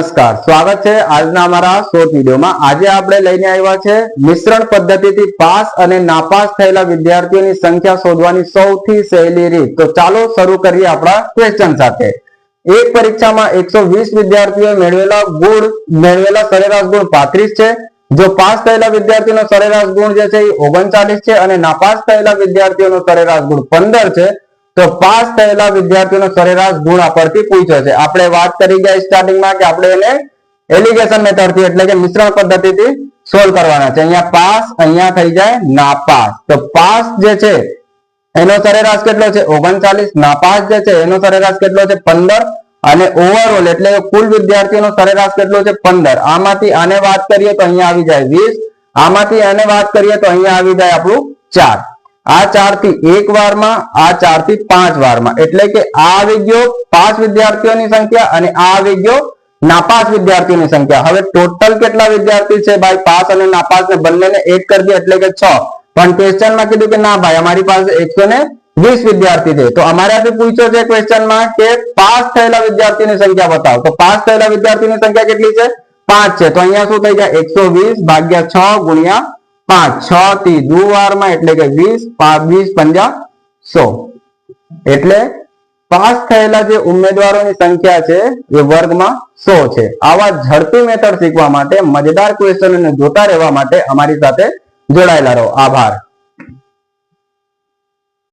નમસ્કાર, સ્વાગત છે આજના અમારા શોર્ટ વિડીયોમાં। આજે આપણે લઈને આવ્યા છે મિશ્રણ પદ્ધતિથી પાસ અને નાપાસ થયેલા વિદ્યાર્થીઓની સંખ્યા શોધવાની સૌથી સહેલી રીત। તો ચાલો શરૂ કરીએ આપણા ક્વેશ્ચન સાથે। એક પરીક્ષામાં 120 વિદ્યાર્થીઓએ મેળવેલા સરેરાશ ગુણ 35 છે। જો પાસ થયેલા વિદ્યાર્થીઓનો સરેરાશ ગુણ જે છે એ 39 છે અને નાપાસ થયેલા વિદ્યાર્થીઓનો સરેરાશ ગુણ 15 છે। तो पास થયેલા વિદ્યાર્થીઓનો સરેરાશ ગુણ આપણથી પૂછ્યો છે। આપણે વાત કરી ગયા સ્ટાર્ટિંગમાં કે આપણે એને એલિગેશન મેથડથી એટલે કે મિશ્રણ પદ્ધતિથી સોલ્વ કરવાના છે। અહીંયા પાસ, અહીંયા થઈ જાય નાપાસ। તો પાસ જે છે એનો સરેરાશ કેટલો છે 39, નાપાસ જે છે એનો સરેરાશ કેટલો છે 15 અને ઓવરઓલ એટલે કુલ વિદ્યાર્થીઓનો સરેરાશ કેટલો છે 15। આમાંથી આને વાત કરીએ તો અહીંયા આવી જાય 20, આમાંથી આને વાત કરીએ તો અહીંયા આવી જાય આપણું 4। आ 4 थी 1 वार में, आ 4 थी 5 वार में, एटले के आ आवी गयो पास विद्यार्थीओनी संख्या अने आ आवी गयो नापास विद्यार्थीओनी संख्या। हवे टोटल केटला विद्यार्थी छे भाई पास अने नापास ने बंनेने एड कर दिया एटले के 6। पण क्वेश्चन में कीधुं के ना भाई अमारी पासे 120 विद्यार्थी छे। तो अमाराथी पूछ्यो छे क्वेश्चन में के पास थयेला विद्यार्थीओनी संख्या बताओ। तो पास थयेला विद्यार्थीओनी संख्या केटली छे 5 छे। तो अहींया शुं थई जाय 120 भाग्या 6 गुणिया 5। 6 थी 2 वार में एटले के 20, 20 पंजा 100 एटले पास थयेला जे उम्मीदवारोनी संख्या छे ए वर्ग में 100 छे। आवा झड़पी मेथड शीखवा माटे मजेदार क्वेश्चनोने जोता रहेवा माटे अमारी साथे जोड़ायेला रहो। आभार।